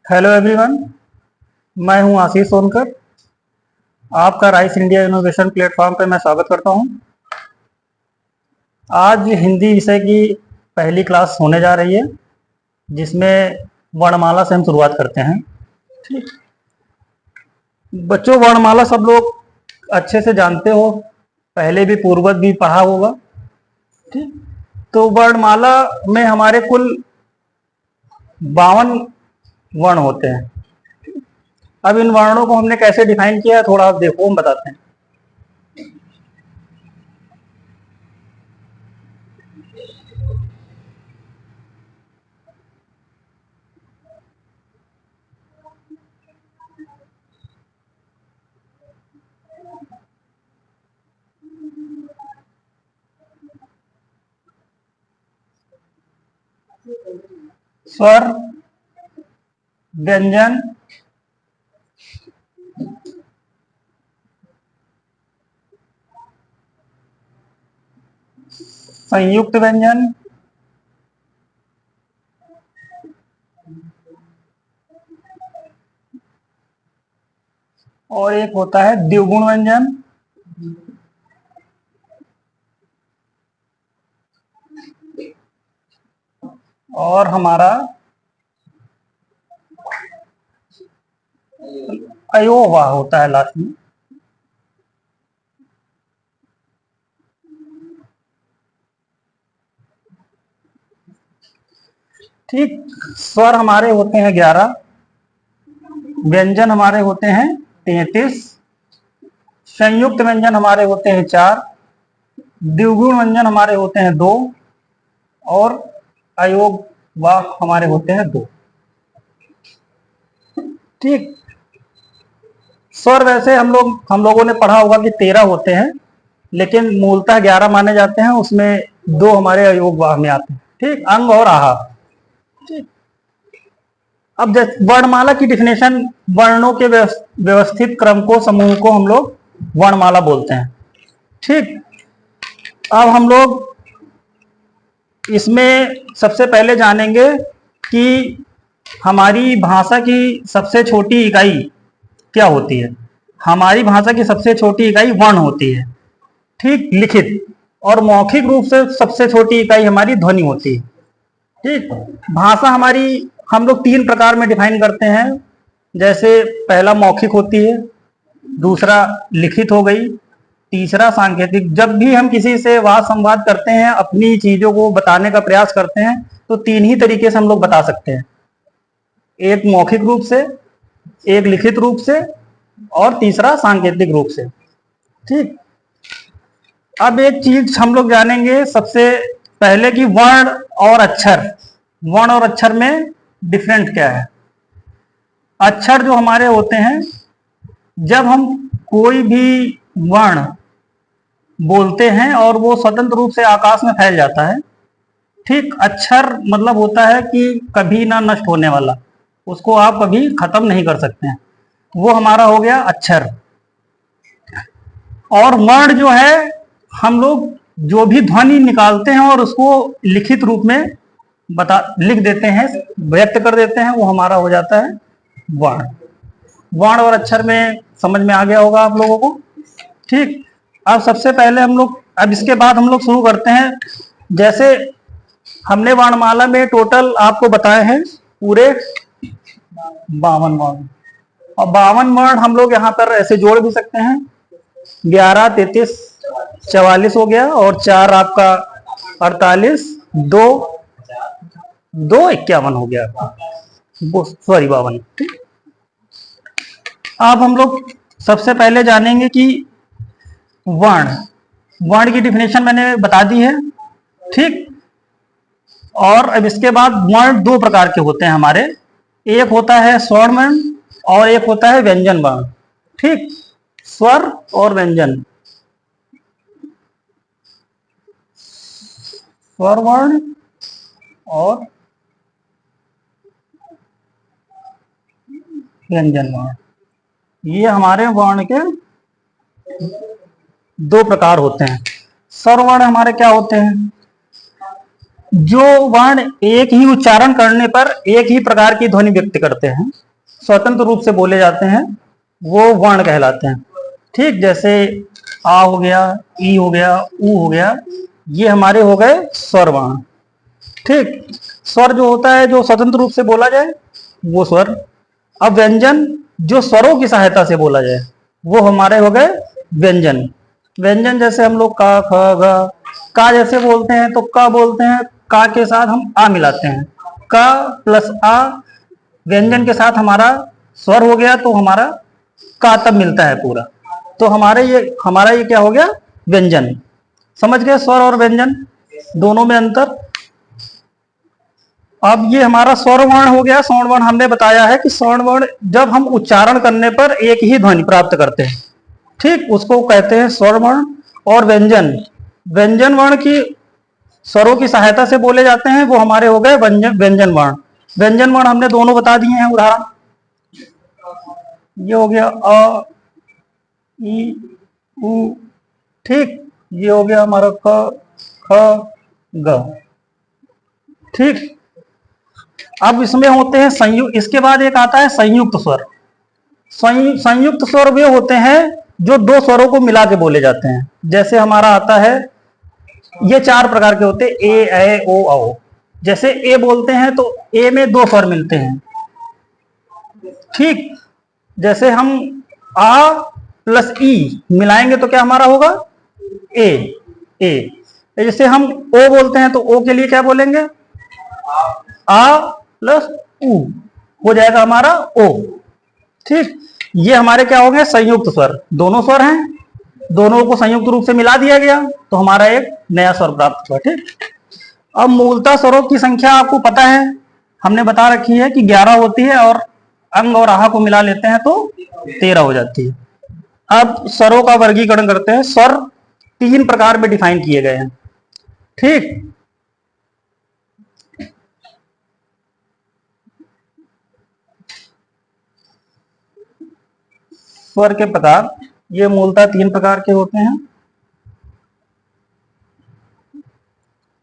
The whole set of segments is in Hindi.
Hello everyone. मैं हूं आशीष सोनकर। आपका राइस इंडिया इनोवेशन प्लेटफॉर्म पर मैं स्वागत करता हूं। आज हिंदी विषय की पहली क्लास होने जा रही है, जिसमें वर्णमाला से हम शुरुआत करते हैं। ठीक बच्चों, वर्णमाला सब लोग अच्छे से जानते हो, पहले भी पूर्वज भी पढ़ा होगा। ठीक, तो वर्णमाला में हमारे कुल 52 वर्ण होते हैं। अब इन वर्णों को हमने कैसे डिफाइन किया है, थोड़ा आप देखो, हम बताते हैं। स्वर, व्यंजन, संयुक्त व्यंजन, और एक होता है द्विगुण व्यंजन, और हमारा अयोवा होता है लास्ट में। ठीक, स्वर हमारे होते हैं 11, व्यंजन हमारे होते हैं 33, संयुक्त व्यंजन हमारे होते हैं 4, द्विगुण व्यंजन हमारे होते हैं 2, और अयोग वाक हमारे होते हैं 2। ठीक, स्वर वैसे हम लोगों ने पढ़ा होगा कि 13 होते हैं, लेकिन मूलतः 11 माने जाते हैं। उसमें 2 हमारे अयोग वाक में आते हैं। ठीक, अंग और आहार। ठीक, अब वर्णमाला की डिफिनेशन, वर्णों के व्यवस्थित क्रम को, समूह को हम लोग वर्णमाला बोलते हैं। ठीक, अब हम लोग इसमें सबसे पहले जानेंगे कि हमारी भाषा की सबसे छोटी इकाई क्या होती है। हमारी भाषा की सबसे छोटी इकाई वर्ण होती है। ठीक, लिखित और मौखिक रूप से सबसे छोटी इकाई हमारी ध्वनि होती है। ठीक, भाषा हमारी हम लोग 3 प्रकार में डिफाइन करते हैं। जैसे पहला मौखिक होती है, दूसरा लिखित हो गई, तीसरा सांकेतिक। जब भी हम किसी से वाद संवाद करते हैं, अपनी चीजों को बताने का प्रयास करते हैं, तो 3 ही तरीके से हम लोग बता सकते हैं, एक मौखिक रूप से, एक लिखित रूप से, और तीसरा सांकेतिक रूप से। ठीक, अब एक चीज हम लोग जानेंगे सबसे पहले कि वर्ण और अक्षर, वर्ण और अक्षर में डिफरेंट क्या है। अक्षर जो हमारे होते हैं, जब हम कोई भी वर्ण बोलते हैं और वो स्वतंत्र रूप से आकाश में फैल जाता है। ठीक, अक्षर मतलब होता है कि कभी ना नष्ट होने वाला, उसको आप कभी खत्म नहीं कर सकते हैं, वो हमारा हो गया अक्षर। और वर्ण जो है, हम लोग जो भी ध्वनि निकालते हैं और उसको लिखित रूप में लिख देते हैं, व्यक्त कर देते हैं, वो हमारा हो जाता है वर्ण। वर्ण और अक्षर में समझ में आ गया होगा आप लोगों को। ठीक, अब सबसे पहले अब इसके बाद हम लोग शुरू करते हैं। जैसे हमने वर्णमाला में टोटल आपको बताए हैं पूरे 52 वर्ण, और 52 वर्ण हम लोग यहाँ पर ऐसे जोड़ भी सकते हैं। 11, 33, 44 हो गया, और 4 आपका 48, 2 51 हो गया, सॉरी 52। ठीक, अब हम लोग सबसे पहले जानेंगे कि वर्ण, वर्ण की डिफिनेशन मैंने बता दी है। ठीक, और अब इसके बाद वर्ण 2 प्रकार के होते हैं हमारे, एक होता है स्वर्ण वर्ण और एक होता है व्यंजन वर्ण। ठीक, स्वर और व्यंजन, स्वर वर्ण और व्यंजन वर्ण, ये हमारे वर्ण के 2 प्रकार होते हैं। स्वर वर्ण हमारे क्या होते हैं, जो वर्ण एक ही उच्चारण करने पर एक ही प्रकार की ध्वनि व्यक्त करते हैं, स्वतंत्र रूप से बोले जाते हैं, वो वर्ण कहलाते हैं। ठीक, जैसे आ हो गया, ई हो गया, ऊ हो गया, ये हमारे हो गए स्वर वर्ण। ठीक, स्वर जो होता है जो स्वतंत्र रूप से बोला जाए वो स्वर। अब व्यंजन जो स्वरों की सहायता से बोला जाए वो हमारे हो गए व्यंजन। व्यंजन जैसे हम लोग का, ख, ग, का जैसे बोलते हैं तो क बोलते हैं, का के साथ हम आ मिलाते हैं, का प्लस आ व्यंजन के साथ हमारा स्वर हो गया, तो हमारा का तब मिलता है पूरा। तो हमारा ये क्या हो गया, व्यंजन। समझ गए स्वर और व्यंजन दोनों में अंतर। अब ये हमारा स्वर्ण वर्ण हो गया। स्वर्ण वर्ण हमने बताया है कि स्वर्ण वर्ण जब हम उच्चारण करने पर एक ही ध्वनि प्राप्त करते हैं, ठीक, उसको कहते हैं स्वर्ण वर्ण। और व्यंजन, व्यंजन वर्ण की स्वरों की सहायता से बोले जाते हैं, वो हमारे हो गए व्यंजन वर्ण। व्यंजन वर्ण हमने दोनों बता दिए हैं उदाहरण। ये हो गया अ, ई, उ, ठीक, ये हो गया हमारा क, ख, ग। ठीक, अब इसमें होते हैं संयुक्त, इसके बाद एक आता है संयुक्त स्वर। संयुक्त स्वर वे होते हैं जो दो स्वरों को मिला के बोले जाते हैं। जैसे हमारा आता है, ये चार प्रकार के होते हैं, ए, ऐ, ओ, औ। जैसे ए बोलते हैं तो ए में दो स्वर मिलते हैं। ठीक, जैसे हम आ प्लस ई मिलाएंगे तो क्या हमारा होगा, ए। ए जैसे हम ओ बोलते हैं तो ओ के लिए क्या बोलेंगे, आ प्लस उ हो जाएगा हमारा ओ। ठीक, ये हमारे क्या हो गए, संयुक्त स्वर। दोनों स्वर हैं, दोनों को संयुक्त रूप से मिला दिया गया तो हमारा एक नया स्वर प्राप्त हुआ। ठीक, अब मूलतः स्वरों की संख्या आपको पता है, हमने बता रखी है कि 11 होती है, और अंग और आहा को मिला लेते हैं तो 13 हो जाती है। अब स्वरों का वर्गीकरण करते हैं। स्वर तीन प्रकार में डिफाइन किए गए हैं। ठीक, स्वर के प्रकार ये मूलतः तीन प्रकार के होते हैं।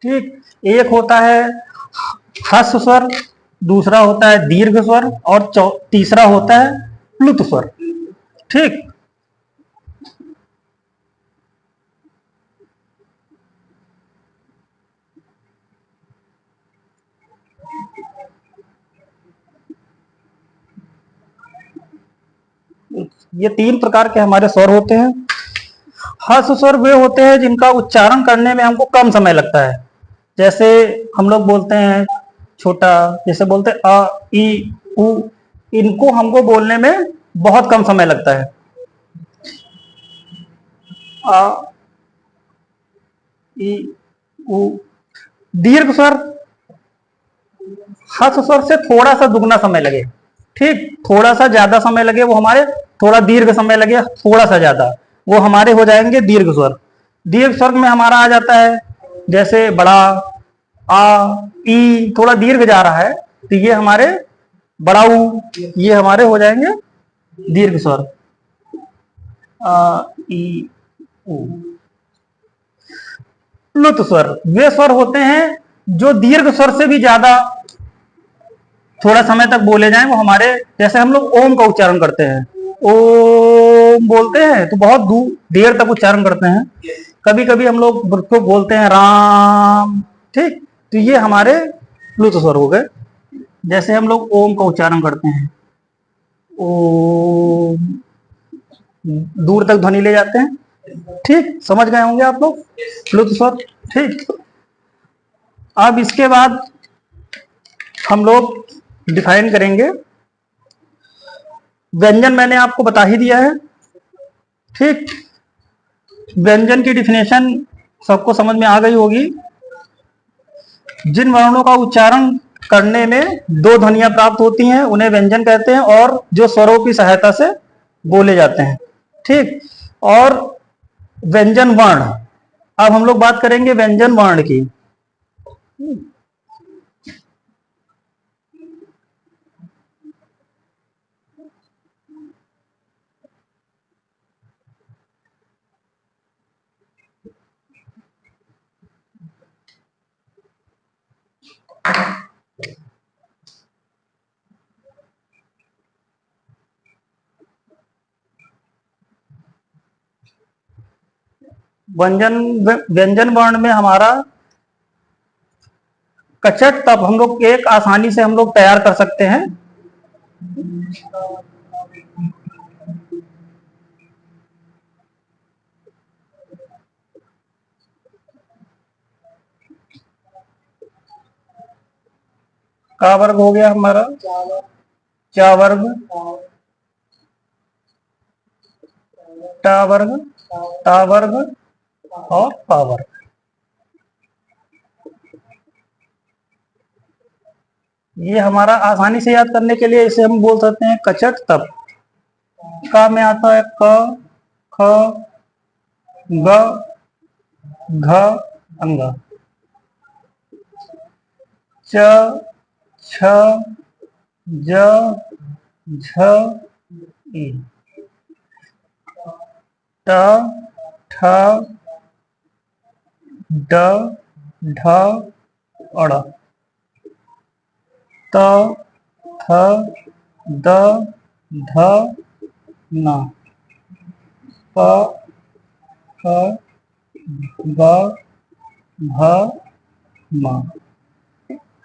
ठीक, एक होता है ह्रस्व स्वर, दूसरा होता है दीर्घ स्वर, और तीसरा होता है प्लुत स्वर। ठीक, ये तीन प्रकार के हमारे स्वर होते हैं। ह्रस्व स्वर वे होते हैं जिनका उच्चारण करने में हमको कम समय लगता है। जैसे हम लोग बोलते हैं छोटा, जैसे बोलते हैं अ, ई, उ, इनको हमको बोलने में बहुत कम समय लगता है। अ, ई, उ। दीर्घ स्वर ह्रस्व स्वर से थोड़ा सा दुगना समय लगे, ठीक, थोड़ा सा ज्यादा समय लगे वो हमारे, थोड़ा दीर्घ समय लगे थोड़ा सा ज्यादा, वो हमारे हो जाएंगे दीर्घ स्वर। दीर्घ स्वर में हमारा आ जाता है जैसे बड़ा, आ, ई थोड़ा दीर्घ जा रहा है तो ये हमारे बड़ा ऊ, ये हमारे हो जाएंगे दीर्घ स्वर। आ, ई, उ। प्लुत स्वर वे स्वर होते हैं जो दीर्घ स्वर से भी ज्यादा थोड़ा समय तक बोले जाएं, वो हमारे, जैसे हम लोग ओम का उच्चारण करते हैं, ओम बोलते हैं तो बहुत देर तक उच्चारण करते हैं। कभी कभी हम लोग उसको बोलते हैं राम। ठीक, तो ये हमारे प्लुत स्वर हो गए। जैसे हम लोग ओम का उच्चारण करते हैं, ओम, दूर तक ध्वनि ले जाते हैं। ठीक, समझ गए होंगे आप लोग प्लुत स्वर। ठीक, अब इसके बाद हम लोग डिफाइन करेंगे। व्यंजन मैंने आपको बता ही दिया है। ठीक, व्यंजन की डिफिनेशन सबको समझ में आ गई होगी। जिन वर्णों का उच्चारण करने में दो ध्वनियां प्राप्त होती हैं उन्हें व्यंजन कहते हैं, और जो स्वरों की सहायता से बोले जाते हैं। ठीक, और व्यंजन वर्ण, अब हम लोग बात करेंगे व्यंजन वर्ण की। व्यंजन व्यंजन वर्ण में हमारा कचट तब हम लोग एक आसानी से हम लोग तैयार कर सकते हैं। का वर्ग हो गया हमारा चा वर्ग, टा वर्ग, ता वर्ग और पा वर्ग। ये हमारा आसानी से याद करने के लिए इसे हम बोल सकते हैं कचट तप। का में आता है क, ख, ग, घ, अंग, च, छ, ज, झ, ई, ट, ठ, ड, ढ, अड़, त, थ, द, ध, न, प, फ, ब, भ, म।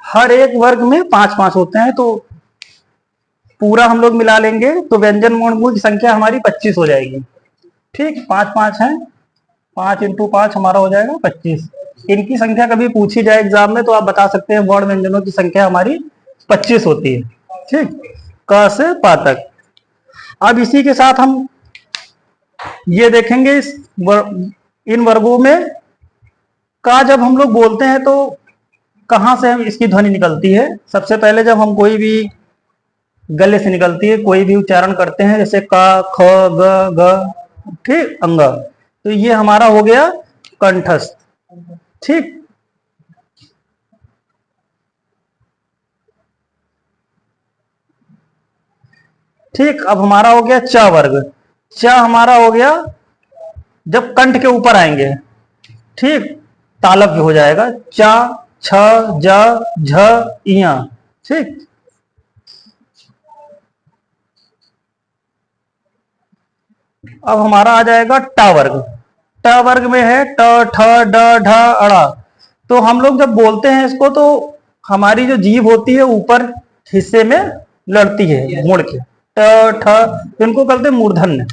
हर एक वर्ग में 5-5 होते हैं, तो पूरा हम लोग मिला लेंगे तो व्यंजन वर्णमूल की संख्या हमारी 25 हो जाएगी। ठीक, 5-5 है, 5 × 5 हमारा हो जाएगा 25। इनकी संख्या कभी पूछी जाए एग्जाम में तो आप बता सकते हैं वर्ण व्यंजनों की संख्या हमारी 25 होती है। ठीक, क से प तक। अब इसी के साथ हम ये देखेंगे इन वर्गों में का जब हम लोग बोलते हैं तो कहां से हम इसकी ध्वनि निकलती है। सबसे पहले जब हम कोई भी गले से निकलती है, कोई भी उच्चारण करते हैं, जैसे का, ख, ग, घ, ठीक, अंग, तो ये हमारा हो गया कंठस्थ। ठीक, ठीक। अब हमारा हो गया च वर्ग। च हमारा हो गया जब कंठ के ऊपर आएंगे, ठीक, तालव्य हो जाएगा चा, छ, ज, झ, इया। ठीक, अब हमारा आ जाएगा ट वर्ग। ट वर्ग में है ट, ठ, ड, ढ, अड़ा। तो हम लोग जब बोलते हैं इसको तो हमारी जो जीभ होती है ऊपर हिस्से में लड़ती है मुड़ के, ट, ठ, इनको कहते हैं मूर्धन्य।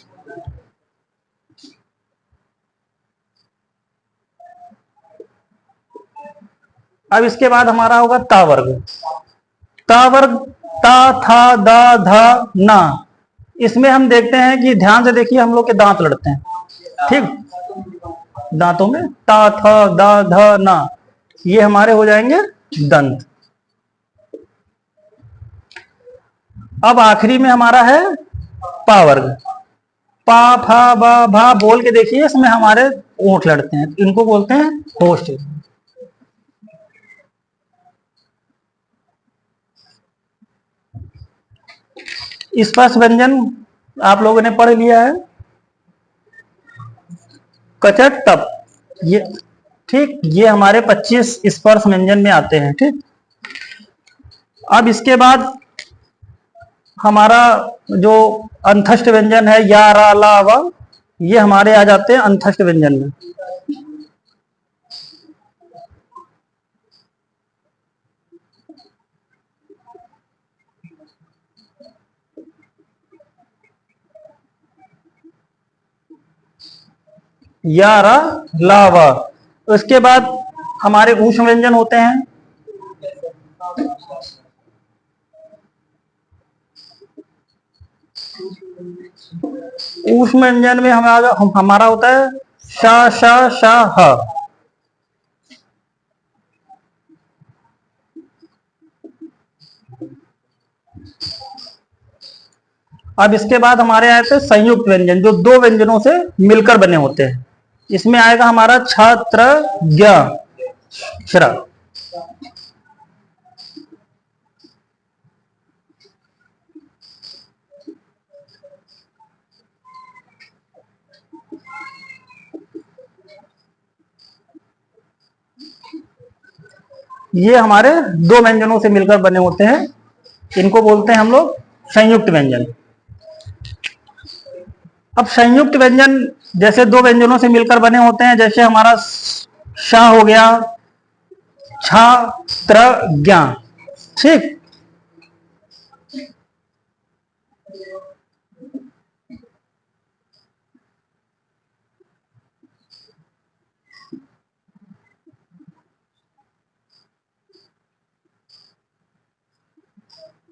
अब इसके बाद हमारा होगा ता वर्ग। ता वर्ग ता, था, दा, धा, ना। इसमें हम देखते हैं कि ध्यान से देखिए हम लोग के दांत लड़ते हैं। ठीक, दांतों में ता, थ, दा, ध, ना, ये हमारे हो जाएंगे दंत। अब आखिरी में हमारा है पा वर्ग। पा, फा, बा, भा बोल के देखिए इसमें हमारे ओंठ लड़ते हैं, इनको बोलते हैं होस्ट। स्पर्श व्यंजन आप लोगों ने पढ़ लिया है, कचट तप, ये ठीक, ये हमारे 25 स्पर्श व्यंजन में आते हैं। ठीक, अब इसके बाद हमारा जो अंतस्थ व्यंजन है या, रा, ला, व, ये हमारे आ जाते हैं अंतस्थ व्यंजन में। या, रा, ला, व। उसके बाद हमारे ऊष्म व्यंजन होते हैं। ऊष्म व्यंजन में हमारा होता है श, श, श, ह। अब इसके बाद हमारे आए थे संयुक्त व्यंजन, जो दो व्यंजनों से मिलकर बने होते हैं। इसमें आएगा हमारा छत्र, ज्ञ, श्र। ये हमारे दो व्यंजनों से मिलकर बने होते हैं, इनको बोलते हैं हम लोग संयुक्त व्यंजन। अब संयुक्त व्यंजन जैसे दो व्यंजनों से मिलकर बने होते हैं, जैसे हमारा शा हो गया, छा, त्र, ज्ञा। ठीक।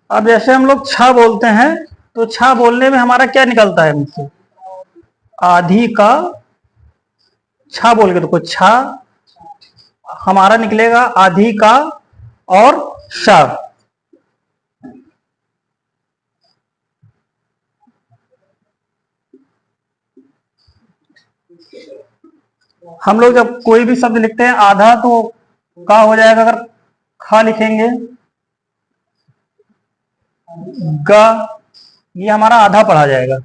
अब जैसे हम लोग छ बोलते हैं, तो छ बोलने में हमारा क्या निकलता है मुझसे? आधी का छ बोल के देखो, छ हमारा निकलेगा आधी का और श। हम लोग जब कोई भी शब्द लिखते हैं आधा, तो का हो जाएगा अगर खा लिखेंगे, ग, ये हमारा आधा पढ़ा जाएगा।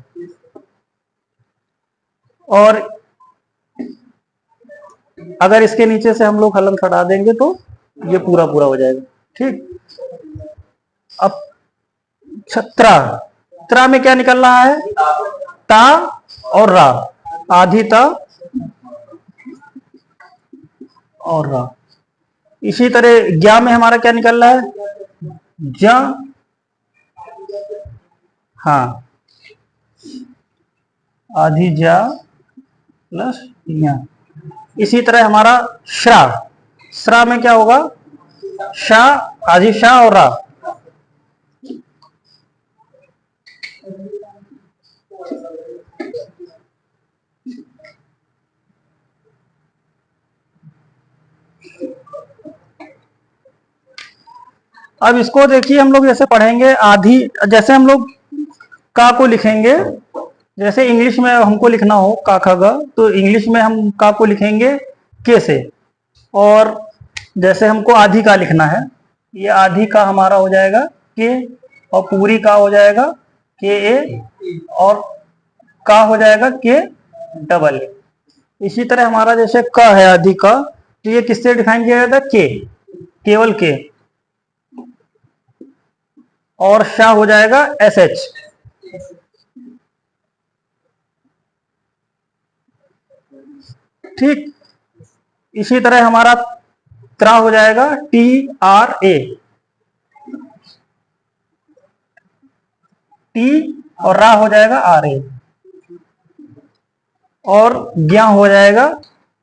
और अगर इसके नीचे से हम लोग हलन हटा देंगे तो ये पूरा पूरा हो जाएगा। ठीक। अब छत्रा, त्रा में क्या निकल रहा है? ता और रा, आधी ता और रा। इसी तरह ज्ञा में हमारा क्या निकल रहा है? ज्या, हाँ, आधी ज्या प्लस ज्ञा। इसी तरह हमारा श्रा, श्रा में क्या होगा? शा, आधी शा और रा। अब इसको देखिए, हम लोग जैसे पढ़ेंगे आधी, जैसे हम लोग का को लिखेंगे, जैसे इंग्लिश में हमको लिखना हो का खा गा, तो इंग्लिश में हम का को लिखेंगे के से। और जैसे हमको आधी का लिखना है, ये आधी का हमारा हो जाएगा के, और पूरी का हो जाएगा के ए, और का हो जाएगा के डबल ए। इसी तरह हमारा जैसे क है आधी का, तो ये किससे डिफाइन किया जाता है? के, केवल के। और शा हो जाएगा एस एच। ठीक। इसी तरह हमारा त्रा हो जाएगा टी आर ए, टी और रा हो जाएगा आर ए। और ज्ञा हो जाएगा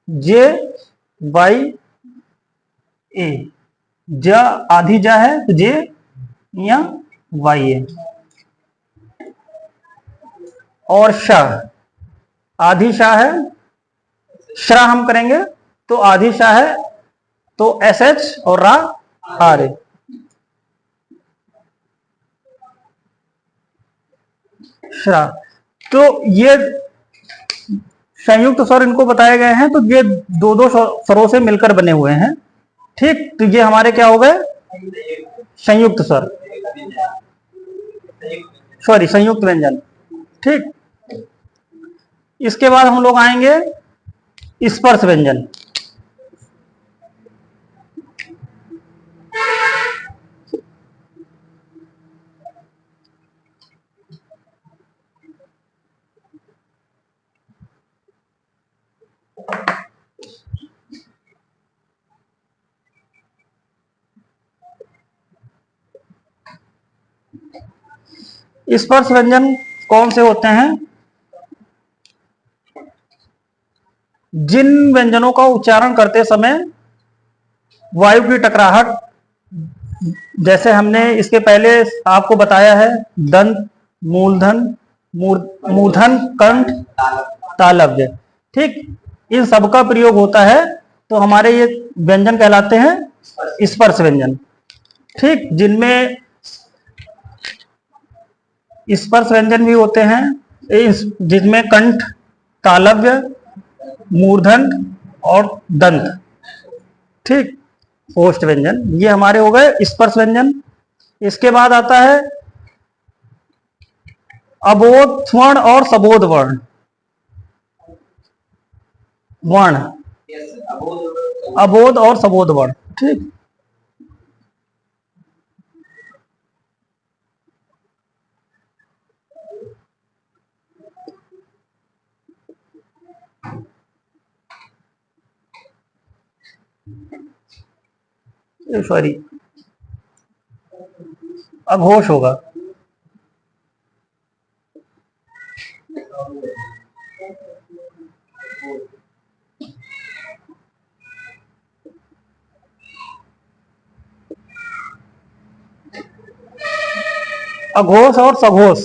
जे वाई ए। ज आधी जा है तो जे या वाई ए। और शाह, आधी शाह है, श्रा हम करेंगे तो आधी शाह है तो एस एच और रा आर ए। श्रा, तो ये संयुक्त स्वर इनको बताए गए हैं, तो ये दो दो स्वरों से मिलकर बने हुए हैं। ठीक। तो ये हमारे क्या हो गए? संयुक्त स्वर, सॉरी संयुक्त व्यंजन। ठीक। इसके बाद हम लोग आएंगे स्पर्श व्यंजन। स्पर्श व्यंजन कौन से होते हैं? जिन व्यंजनों का उच्चारण करते समय वायु की टकराहट, जैसे हमने इसके पहले आपको बताया है, दंत, मूलधन, मूर्धन, कंठ, तालव्य। ठीक। इन सब का प्रयोग होता है, तो हमारे ये व्यंजन कहलाते हैं स्पर्श व्यंजन। ठीक। जिनमें स्पर्श व्यंजन भी होते हैं, जिनमें कंठ, तालव्य, मूर्धन और दंत। ठीक। ओष्ठ व्यंजन, ये हमारे हो गए स्पर्श व्यंजन। इसके बाद आता है अबोध वर्ण और सबोध वर्ण। वर्ण, अबोध और सबोध वर्ण। ठीक। सॉरी, अघोष होगा। अघोष और सघोष,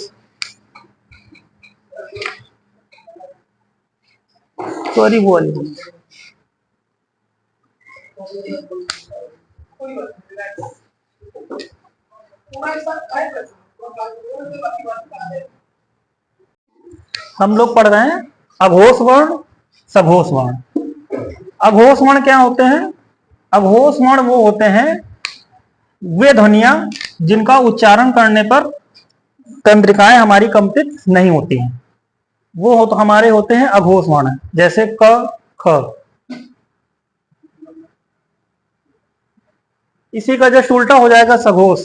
सॉरी वो वाली। हम लोग पढ़ रहे हैं अघोष वर्ण, सघोष वर्ण। अघोष वर्ण क्या होते हैं? अघोष वर्ण वो होते हैं वे ध्वनियां जिनका उच्चारण करने पर तंत्रिकाएं हमारी कंपित नहीं होती हैं, वो हो तो हमारे होते हैं अघोष वर्ण। जैसे क, ख। इसी का जस्ट उल्टा हो जाएगा सघोष।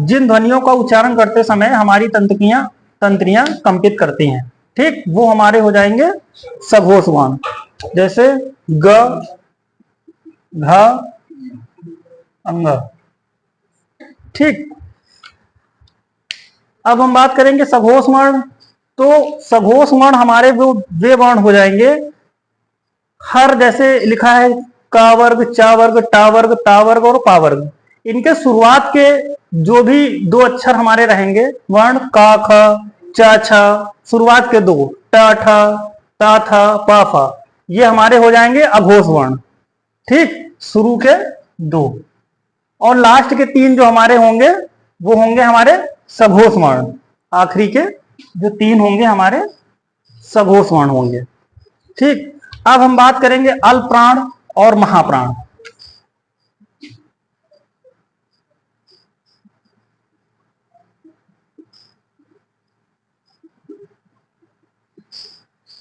जिन ध्वनियों का उच्चारण करते समय हमारी तंत्रियां कंपित करती हैं, ठीक, वो हमारे हो जाएंगे सघोष वर्ण। जैसे ग, घ, अंग, ठीक। अब हम बात करेंगे सघोष वर्ण। तो सघोष वर्ण हमारे वे वर्ण हो जाएंगे, हर जैसे लिखा है का वर्ग, चा वर्ग, टा वर्ग, ता वर्ग और पा वर्ग, इनके शुरुआत के जो भी दो अक्षर हमारे रहेंगे वर्ण, का, ख, चा, छा, शुरुआत के दो, टा, ठा, ता, था, पा, फा, ये हमारे हो जाएंगे अघोष वर्ण, ठीक, शुरू के दो। और लास्ट के तीन जो हमारे होंगे वो होंगे हमारे सघोष वर्ण। आखिरी के जो तीन होंगे हमारे सघोष वर्ण होंगे, ठीक। अब हम बात करेंगे अल्प प्राण और महाप्राण।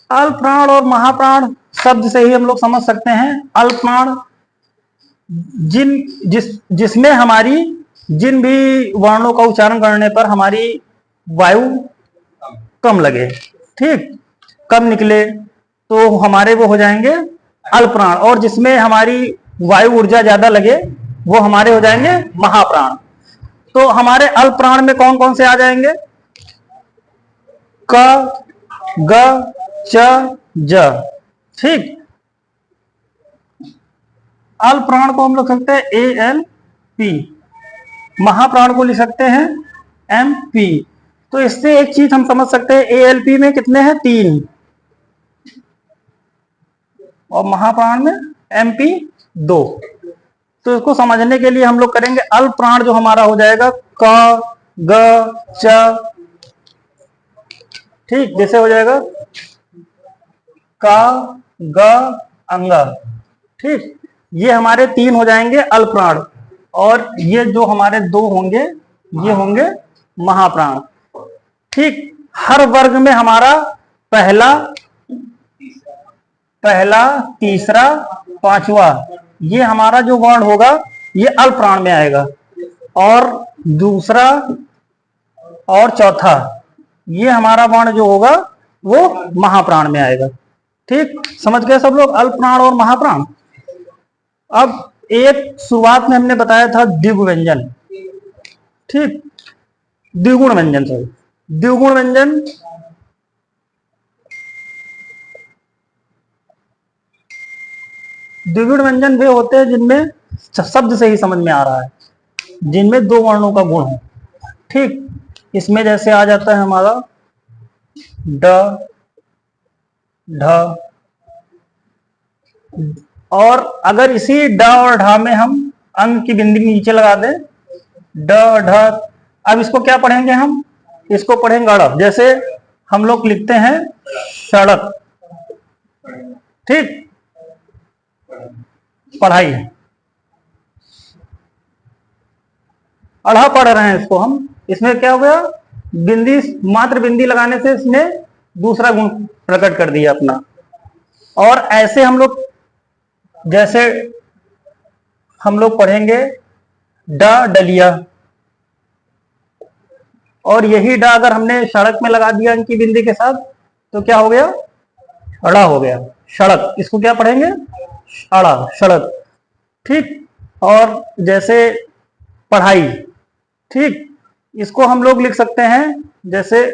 अल्प प्राण और महाप्राण शब्द से ही हम लोग समझ सकते हैं। अल्प प्राण जिसमें हमारी जिन भी वर्णों का उच्चारण करने पर हमारी वायु कम लगे, ठीक, कम निकले, तो हमारे वो हो जाएंगे अल्प प्राण। और जिसमें हमारी वायु ऊर्जा ज्यादा लगे वो हमारे हो जाएंगे महाप्राण। तो हमारे अल्प प्राण में कौन कौन से आ जाएंगे? क, ग, च, ज, ठीक। अल्प प्राण को हम लोग लिख सकते हैं ALP, महाप्राण को लिख सकते हैं MP। तो इससे एक चीज हम समझ सकते हैं, ALP में कितने हैं? 3, और महाप्राण में MP 2। तो इसको समझने के लिए हम लोग करेंगे अल्प प्राण जो हमारा हो जाएगा क, ग, च, ठीक, जैसे हो जाएगा का, ग, अंग, ठीक, ये हमारे 3 हो जाएंगे अल्प प्राण। और ये जो हमारे 2 होंगे ये होंगे महाप्राण, ठीक। हर वर्ग में हमारा पहला, तीसरा, पांचवा, ये हमारा जो वर्ण होगा ये अल्प प्राण में आएगा। और दूसरा और चौथा ये हमारा वर्ण जो होगा वो महाप्राण में आएगा, ठीक। समझ गए सब लोग अल्प प्राण और महाप्राण? अब एक शुरुआत में हमने बताया था द्विगुण व्यंजन, ठीक, द्विगुण व्यंजन, सॉरी, द्विगुण व्यंजन द्विगुण व्यंजन वे होते हैं जिनमें शब्द से ही समझ में आ रहा है, जिनमें 2 वर्णों का गुण हो, ठीक। इसमें जैसे आ जाता है हमारा ड, ढ, और अगर इसी ड और ढ में हम अंग की बिंदी नीचे लगा दें, ड, ढ, अब इसको क्या पढ़ेंगे हम? इसको पढ़ेंगे अड़प। जैसे हम लोग लिखते हैं सड़क, ठीक, पढ़ाई, अढ़ा पढ़ रहे हैं इसको हम। इसमें क्या हो गया? बिंदी, मात्र बिंदी लगाने से इसने दूसरा गुण प्रकट कर दिया अपना। और ऐसे हम लोग, जैसे हम लोग पढ़ेंगे ड, डलिया, और यही ड अगर हमने सड़क में लगा दिया इनकी बिंदी के साथ तो क्या हो गया? अड़ा हो गया, सड़क। इसको क्या पढ़ेंगे? अड़ा, सड़क। ठीक। और जैसे पढ़ाई, ठीक, इसको हम लोग लिख सकते हैं, जैसे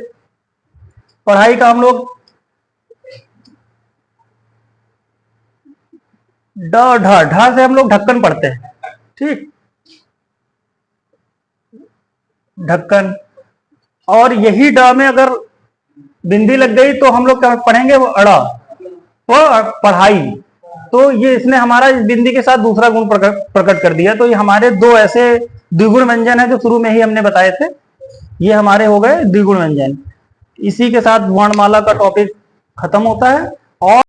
पढ़ाई का हम लोग ड ढ, ढ से हम लोग ढक्कन पढ़ते हैं, ठीक, ढक्कन। और यही ड में अगर बिंदी लग गई तो हम लोग क्या पढ़ेंगे, वो अड़ा, वो पढ़ाई। तो ये इसने हमारा इस बिंदी के साथ दूसरा गुण प्रकट कर दिया। तो ये हमारे दो ऐसे द्विगुण व्यंजन है जो शुरू में ही हमने बताए थे, ये हमारे हो गए द्विगुण व्यंजन। इसी के साथ वर्णमाला का टॉपिक खत्म होता है। और